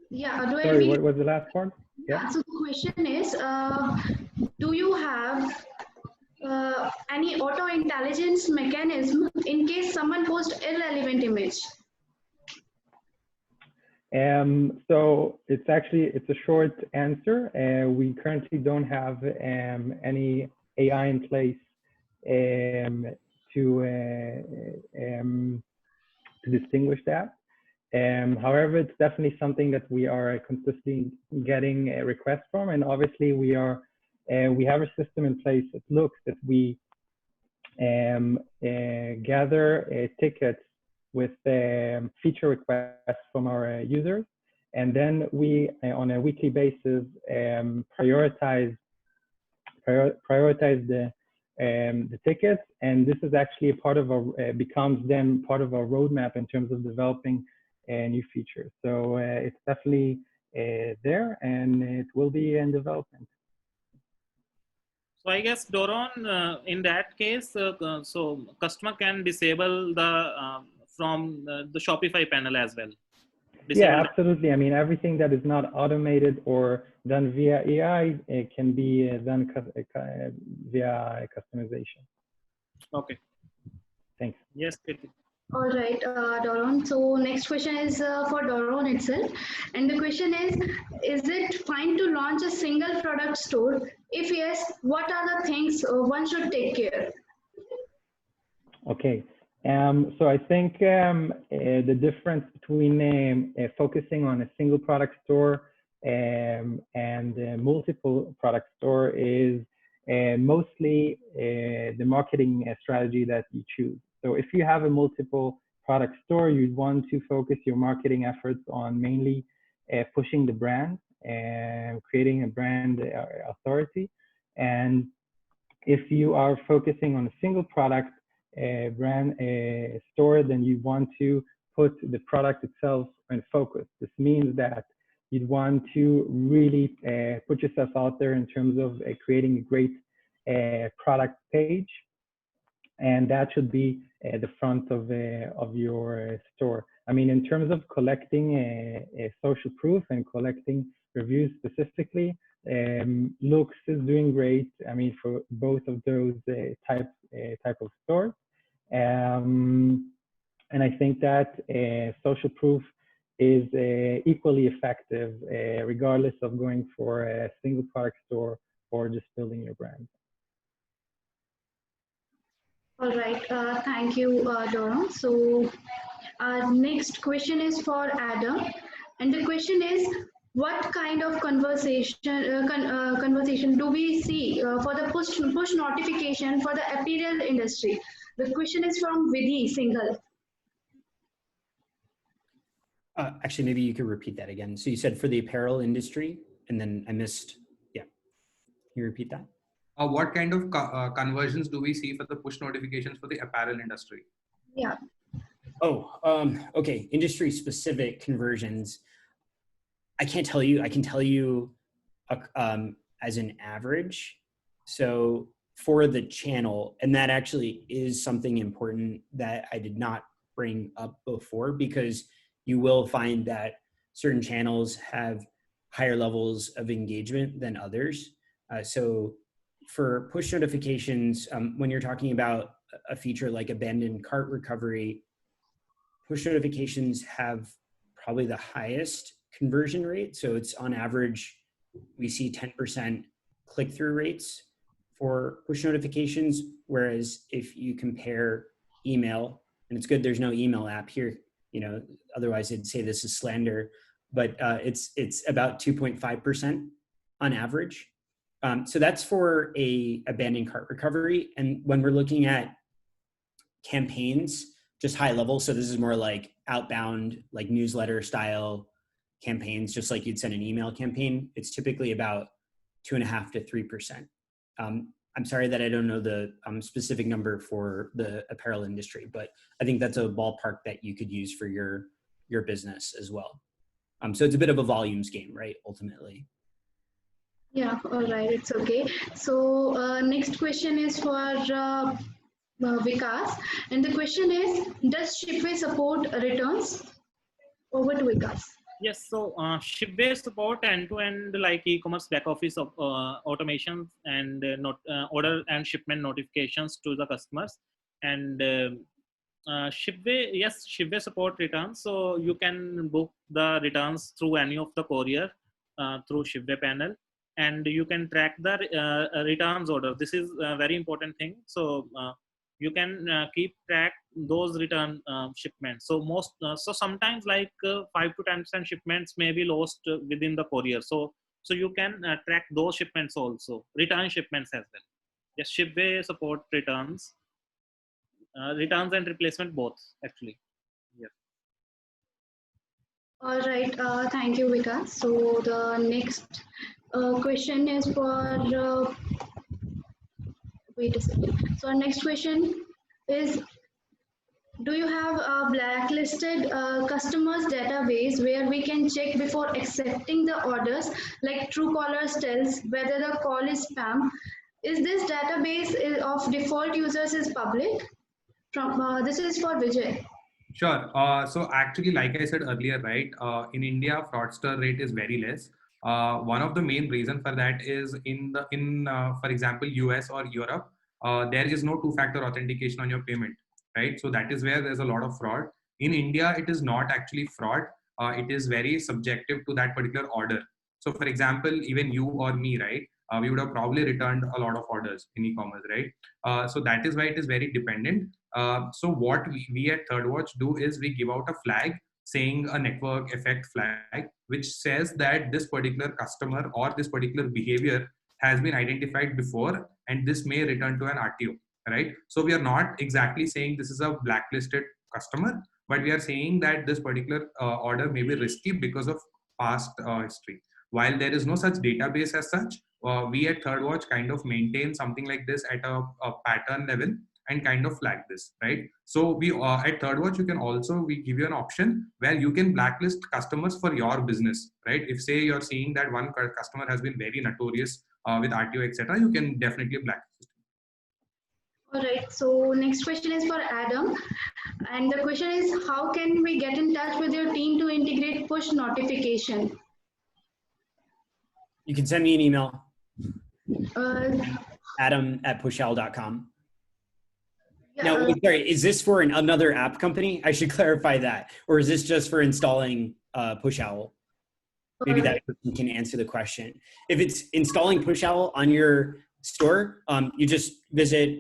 Yeah. Sorry, what was the last part? Yeah. So the question is, do you have any auto intelligence mechanism in case someone posts irrelevant image? So it's a short answer. We currently don't have any AI in place to distinguish that. However, it's definitely something that we are consistently getting requests from, and obviously we have a system in place at Loox that we gather tickets with feature requests from our users, and then we on a weekly basis prioritize the tickets, and this is actually a part of becomes then part of our roadmap in terms of developing new features. So it's definitely there, and it will be in development. So I guess Doron, in that case, so customer can disable the from the Shopify panel as well. Yeah, absolutely. I mean, everything that is not automated or done via AI, it can be done via customization. Okay. Thanks. Yes, Katie. All right, Doron. So next question is for Doron itself. And the question is it fine to launch a single product store? If yes, what are the things one should take care? Okay. So I think the difference between focusing on a single product store and multiple product store is mostly the marketing strategy that you choose. So if you have a multiple product store, you'd want to focus your marketing efforts on mainly pushing the brand and creating a brand authority. And if you are focusing on a single product brand store, then you want to put the product itself in focus. This means that you'd want to really put yourself out there in terms of creating a great product page, and that should be the front of your store. I mean, in terms of collecting a social proof and collecting reviews specifically, Loox is doing great. I mean, for both of those type of stores, and I think that social proof is equally effective, regardless of going for a single product store or just building your brand. All right, thank you, Doron. So our next question is for Adam, and the question is, what kind of conversation do we see for the push notification for the apparel industry? The question is from Vidhi Singhal. Actually, maybe you could repeat that again. So you said for the apparel industry, and then I missed. Yeah, can you repeat that? What kind of conversions do we see for the push notifications for the apparel industry? Yeah. Oh, okay. Industry specific conversions. I can't tell you. I can tell you as an average. So for the channel, and that actually is something important that I did not bring up before, because you will find that certain channels have higher levels of engagement than others. So for push notifications, when you're talking about a feature like abandoned cart recovery, push notifications have probably the highest conversion rate. So it's on average, we see 10% click-through rates for push notifications. Whereas if you compare email, and it's good there's no email app here, otherwise I'd say this is slander, but it's about 2.5% on average. So that's for a abandoned cart recovery. And when we're looking at campaigns, just high level, so this is more like outbound, like newsletter style campaigns, just like you'd send an email campaign, it's typically about 2.5 to 3%. I'm sorry that I don't know the specific number for the apparel industry, but I think that's a ballpark that you could use for your business as well. So it's a bit of a volumes game, right? Ultimately. Yeah, all right, it's okay. So next question is for Vikas, and the question is, does Shipway support returns? Over to Vikas. Yes, so Shipway support end-to-end like e-commerce back office of automations and order and shipment notifications to the customers. And Shipway, yes, Shipway support returns. So you can book the returns through any of the courier through Shipway panel, and you can track the returns order. This is a very important thing. So you can keep track those return shipments. So so sometimes like 5 to 10% shipments may be lost within the courier. So you can track those shipments also, return shipments as well. Yes, Shipway support returns, returns and replacement both actually. Yeah. All right, thank you, Vikas. So the next question is for, wait a second. So our next question is, do you have a blacklisted customers database where we can check before accepting the orders, like Truecaller tells whether the call is spam? Is this database of default users is public? This is for Vijay. Sure. So actually, like I said earlier, right, in India, fraudster rate is very less. One of the main reason for that is for example, US or Europe, there is no two-factor authentication on your payment, right? So that is where there's a lot of fraud. In India, it is not actually fraud. It is very subjective to that particular order. So for example, even you or me, right, we would have probably returned a lot of orders in e-commerce, right? So that is why it is very dependent. So what we at Thirdwatch do is we give out a flag saying a network effect flag, which says that this particular customer or this particular behavior has been identified before, and this may return to an RTO, right? So we are not exactly saying this is a blacklisted customer, but we are saying that this particular order may be risky because of past history. While there is no such database as such, we at Thirdwatch kind of maintain something like this at a pattern level and kind of flag this, right? So we at Thirdwatch, we give you an option where you can blacklist customers for your business, right? If say you're seeing that one customer has been very notorious with RTO, etc., you can definitely blacklist. All right, so next question is for Adam. And the question is, how can we get in touch with your team to integrate push notification? You can send me an email. Yeah. Adam@pushowl.com. Now, sorry, is this for another app company? I should clarify that. Or is this just for installing Pushowl? Maybe that person can answer the question. If it's installing Pushowl on your store, you just visit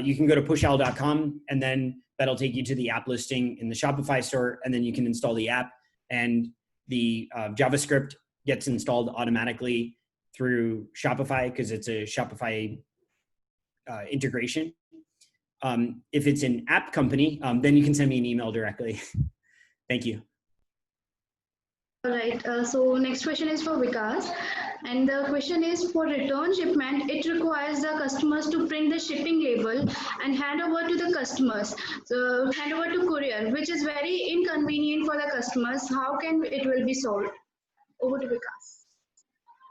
you can go to pushowl.com, and then that'll take you to the app listing in the Shopify store, and then you can install the app, and the JavaScript gets installed automatically through Shopify because it's a Shopify integration. If it's an app company, then you can send me an email directly. Thank you. All right, so next question is for Vikas. And the question is, for return shipment, it requires the customers to print the shipping label and hand over to the customers. So hand over to courier, which is very inconvenient for the customers. How can it will be solved? Over to Vikas.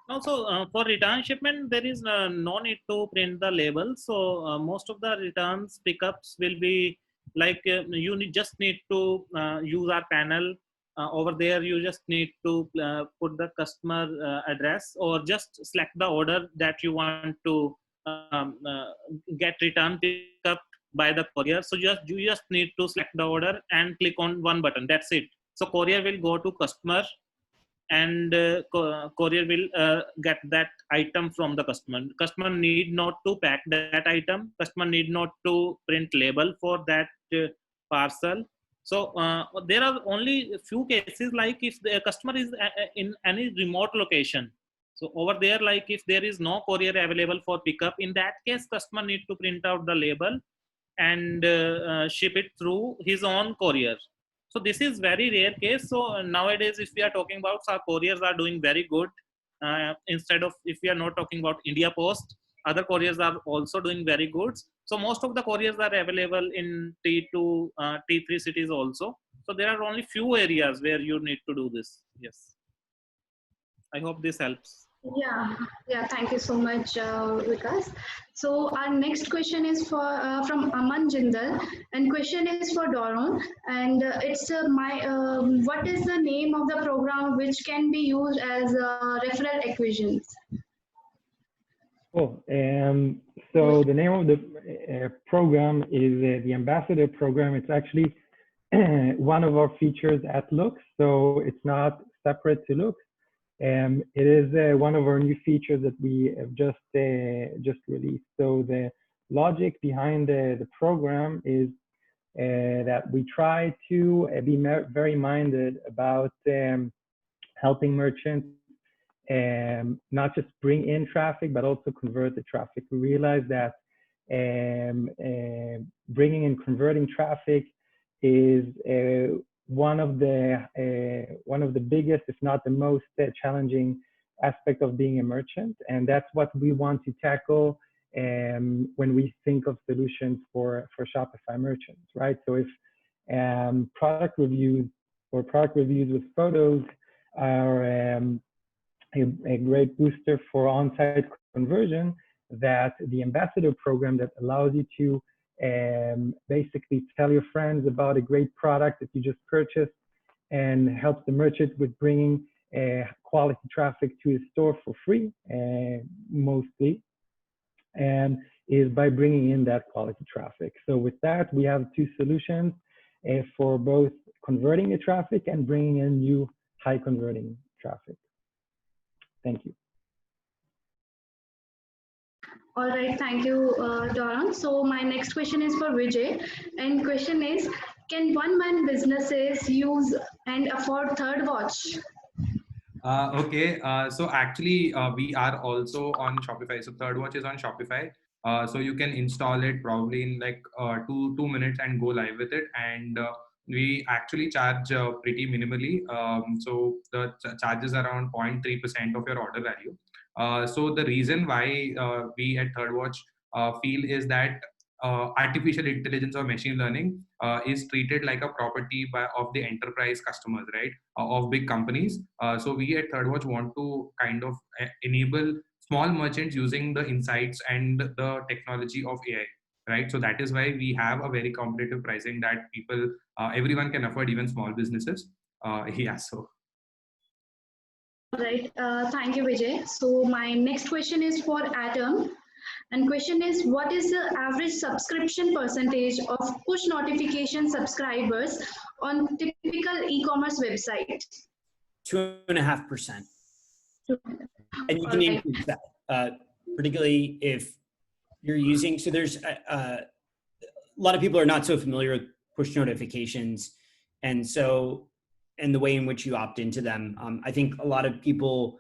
Also, for return shipment, there is no need to print the label. So most of the returns pickups will be like you just need to use our panel. Over there, you just need to put the customer address or just select the order that you want to get return picked up by the courier. So you just need to select the order and click on one button. That's it. So courier will go to customer, and courier will get that item from the customer. Customer need not to pack that item. Customer need not to print label for that parcel. So there are only a few cases, like if the customer is in any remote location. So over there, like if there is no courier available for pickup, in that case, customer need to print out the label and ship it through his own courier. So this is very rare case. So nowadays, if we are talking about, our couriers are doing very good. Instead of, if we are not talking about India Post, other couriers are also doing very good. So most of the couriers are available in T2, T3 cities also. So there are only few areas where you need to do this. Yes. I hope this helps. Yeah, thank you so much, Vikas. So our next question is for from Aman Jindal, and question is for Doron, and it's what is the name of the program which can be used as referral acquisitions? Cool. So the name of the program is the Ambassador Program. It's actually one of our features at Loox, so it's not separate to Loox. It is one of our new features that we have just released. So the logic behind the program is that we try to be very minded about helping merchants not just bring in traffic, but also convert the traffic. We realize that bringing and converting traffic is one of the biggest, if not the most challenging aspect of being a merchant, and that's what we want to tackle when we think of solutions for Shopify merchants, right? So if product reviews or product reviews with photos are a great booster for on-site conversion, that the Ambassador Program that allows you to basically tell your friends about a great product that you just purchased and helps the merchant with bringing quality traffic to his store for free, mostly, and is by bringing in that quality traffic. So with that, we have two solutions for both converting the traffic and bringing in new high converting traffic. Thank you. All right, thank you, Doron. So my next question is for Vijay, and question is, can one-man businesses use and afford Thirdwatch? Okay, so actually we are also on Shopify. So Thirdwatch is on Shopify. So you can install it probably in like 2 minutes and go live with it. And we actually charge pretty minimally. So the charge is around 0.3% of your order value. So the reason why we at Thirdwatch feel is that artificial intelligence or machine learning is treated like a property of the enterprise customers, right? Of big companies. So we at Thirdwatch want to kind of enable small merchants using the insights and the technology of AI, right? So that is why we have a very competitive pricing that everyone can afford, even small businesses. Yeah, so. All right, thank you, Vijay. So my next question is for Adam. And question is, what is the average subscription percentage of push notification subscribers on typical e-commerce website? 2.5%. And you can increase that, particularly if you're using, so there's a lot of people are not so familiar with push notifications. And the way in which you opt into them. I think a lot of people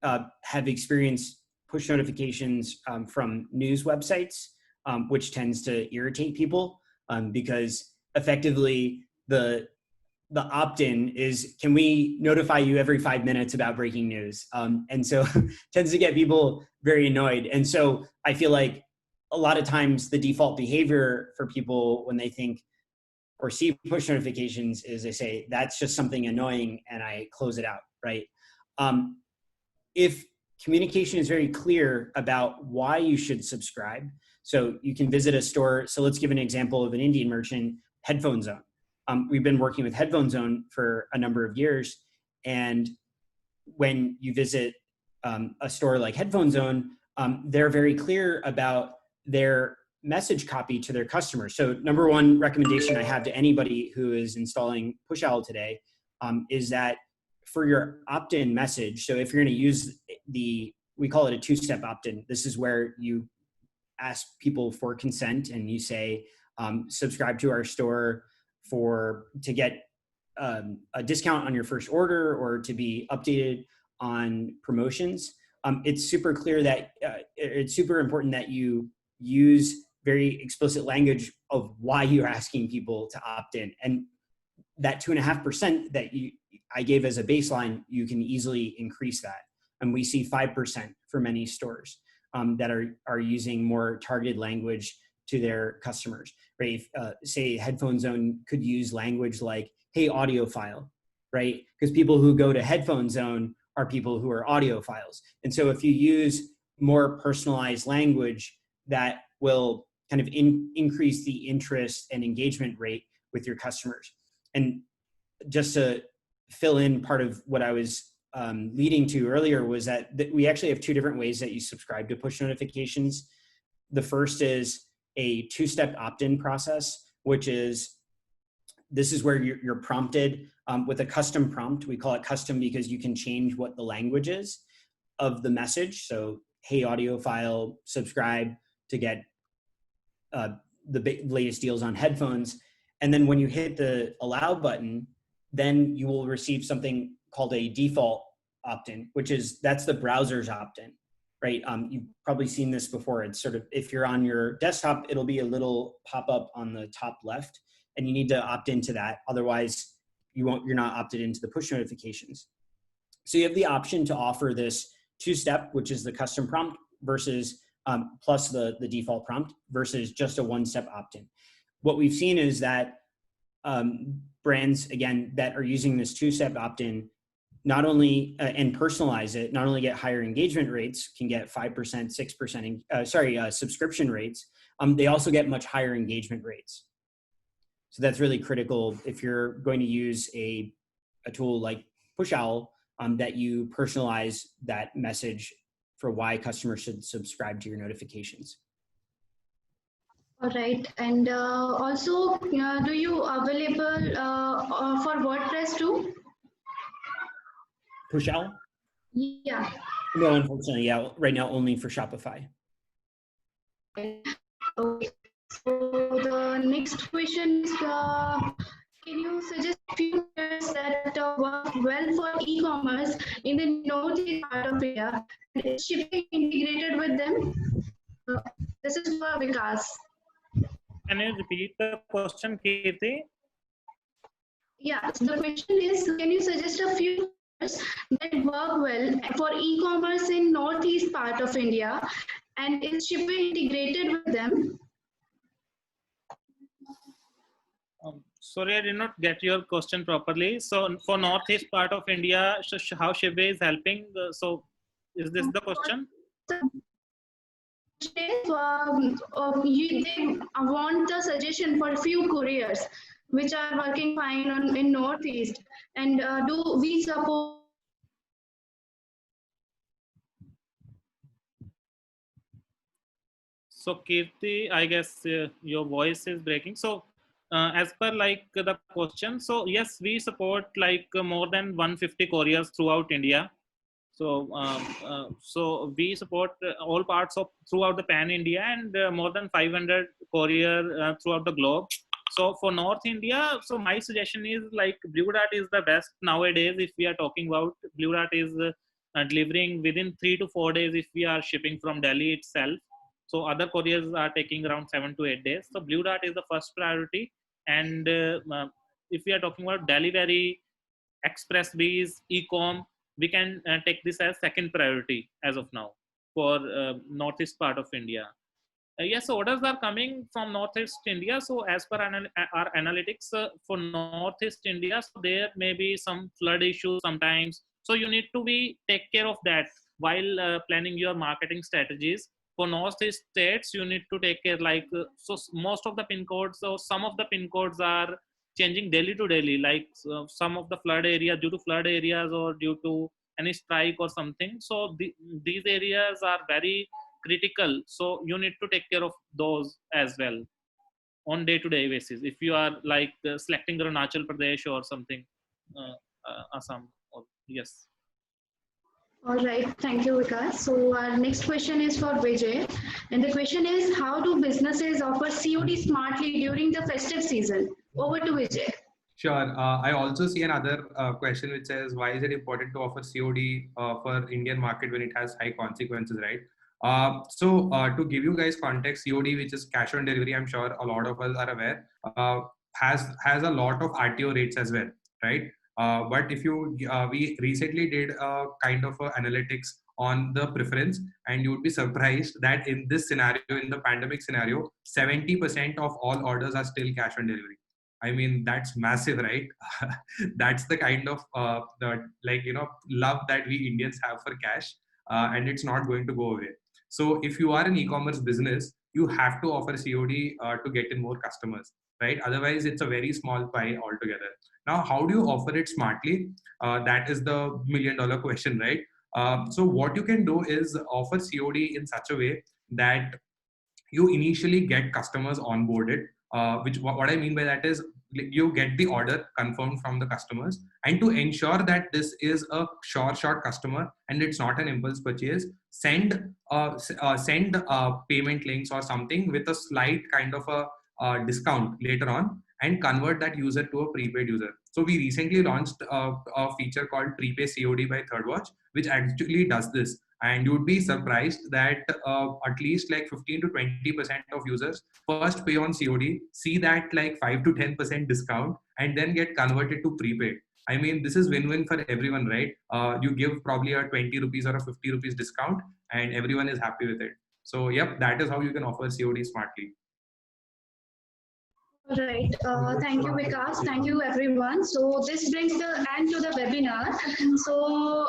have experienced push notifications from news websites, which tends to irritate people because effectively the opt-in is, can we notify you every 5 minutes about breaking news? And so tends to get people very annoyed. And so I feel like a lot of times the default behavior for people when they think or see push notifications is they say, that's just something annoying, and I close it out, right? If communication is very clear about why you should subscribe, so you can visit a store. So let's give an example of an Indian merchant, Headphone Zone. We've been working with Headphone Zone for a number of years. And when you visit a store like Headphone Zone, they're very clear about their message copy to their customers. So number one recommendation I have to anybody who is installing Pushowl today is that for your opt-in message, so if you're going to use we call it a two-step opt-in. This is where you ask people for consent and you say, subscribe to our store to get a discount on your first order or to be updated on promotions, it's super clear that it's super important that you use very explicit language of why you're asking people to opt in. And that 2.5% that I gave as a baseline, you can easily increase that. And we see 5% for many stores that are using more targeted language to their customers. Right? Say Headphone Zone could use language like, "Hey, audiophile," right? Because people who go to Headphone Zone are people who are audiophiles. And so if you use more personalized language, that will kind of increase the interest and engagement rate with your customers. And just to fill in part of what I was leading to earlier was that we actually have two different ways that you subscribe to push notifications. The first is a two-step opt-in process, which is, this is where you're prompted with a custom prompt. We call it custom because you can change what the language is of the message. So, "Hey, audiophile, subscribe to get the latest deals on headphones." And then when you hit the allow button, then you will receive something called a default opt-in, that's the browser's opt-in, right? You've probably seen this before. It's sort of, if you're on your desktop, it'll be a little pop-up on the top left, and you need to opt into that. Otherwise, you're not opted into the push notifications. So you have the option to offer this two-step, which is the custom prompt versus plus the default prompt versus just a one-step opt-in. What we've seen is that brands, again, that are using this two-step opt-in, not only and personalize it, not only get higher engagement rates, can get 5%, 6%, subscription rates, they also get much higher engagement rates. So that's really critical if you're going to use a tool like Pushowl, that you personalize that message for why customers should subscribe to your notifications. All right. And also, do you available for WordPress too? Pushowl? Yeah. No, unfortunately, yeah. Right now, only for Shopify. Okay. So the next question is, can you suggest a few areas that work well for e-commerce in the northeast part of India? Is shipping integrated with them? This is for Vikas. Can you repeat the question, Kirti? Yeah, so the question is, can you suggest a few areas that work well for e-commerce in northeast part of India, and is shipping integrated with them? Sorry, I did not get your question properly. So for northeast part of India, how Shipway is helping? So is this the question? They want the suggestion for a few couriers which are working fine in northeast, and do we support? So Kirti, I guess your voice is breaking. So as per like the question, so yes, we support like more than 150 couriers throughout India. So so we support all parts of throughout the pan India, and more than 500 courier throughout the globe. So for North India, so my suggestion is like Blue Dart is the best nowadays. If we are talking about Blue Dart is delivering within 3 to 4 days if we are shipping from Delhi itself. So other couriers are taking around 7 to 8 days. So Blue Dart is the first priority. And if we are talking about delivery, express bees, e-com, we can take this as second priority as of now for northeast part of India. Yes, orders are coming from northeast India. So as per our analytics for northeast India, so there may be some flood issues sometimes. So you need to take care of that while planning your marketing strategies. For northeast states, you need to take care so most of the pin codes, so some of the pin codes are changing daily to daily, like some of the flood areas, due to flood areas or due to any strike or something. So these areas are very critical. So you need to take care of those as well on day-to-day basis. If you are like selecting Arunachal Pradesh or something, Assam, or yes. All right, thank you, Vikas. So our next question is for Vijay, and the question is, how do businesses offer COD smartly during the festive season? Over to Vijay. Sure. I also see another question which says, why is it important to offer COD for Indian market when it has high consequences, right? To give you guys context, COD, which is cash on delivery, I'm sure a lot of us are aware, has a lot of RTO rates as well, right? But if you, we recently did a kind of analytics on the preference, and you would be surprised that in this scenario, in the pandemic scenario, 70% of all orders are still cash on delivery. I mean, that's massive, right? That's the kind of love that we Indians have for cash, and it's not going to go away. So if you are an e-commerce business, you have to offer COD to get in more customers, right? Otherwise, it's a very small pie altogether. Now, how do you offer it smartly? That is the $1 million question, right? So what you can do is offer COD in such a way that you initially get customers onboarded. What I mean by that is you get the order confirmed from the customers, and to ensure that this is a short customer and it's not an impulse purchase, send payment links or something with a slight kind of a discount later on, and convert that user to a prepaid user. So we recently launched a feature called Prepay COD by Thirdwatch, which actually does this. And you'd be surprised that at least like 15 to 20% of users first pay on COD, see that like 5 to 10% discount, and then get converted to prepaid. I mean, this is win-win for everyone, right? You give probably a 20 rupees or a 50 rupees discount, and everyone is happy with it. So, yep, that is how you can offer COD smartly. Right. Thank you, Vikas. Thank you, everyone. So this brings the end to the webinar. So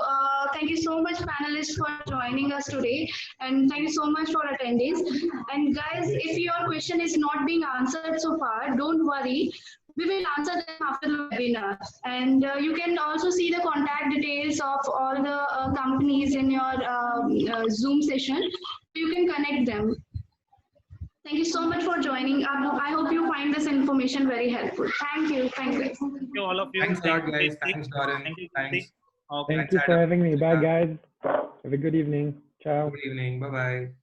thank you so much, panelists, for joining us today. And thank you so much for attending. And guys, if your question is not being answered so far, don't worry. We will answer them after the webinar. And you can also see the contact details of all the companies in your Zoom session. You can connect them. Thank you so much for joining. I hope you find this information very helpful. Thank you. Thank you. Thank you, all of you. Thanks a lot, guys. Thanks, Doran. Thank you. Thanks. Okay. Thank you for having me. Bye, guys. Have a good evening. Ciao. Good evening. Bye-bye.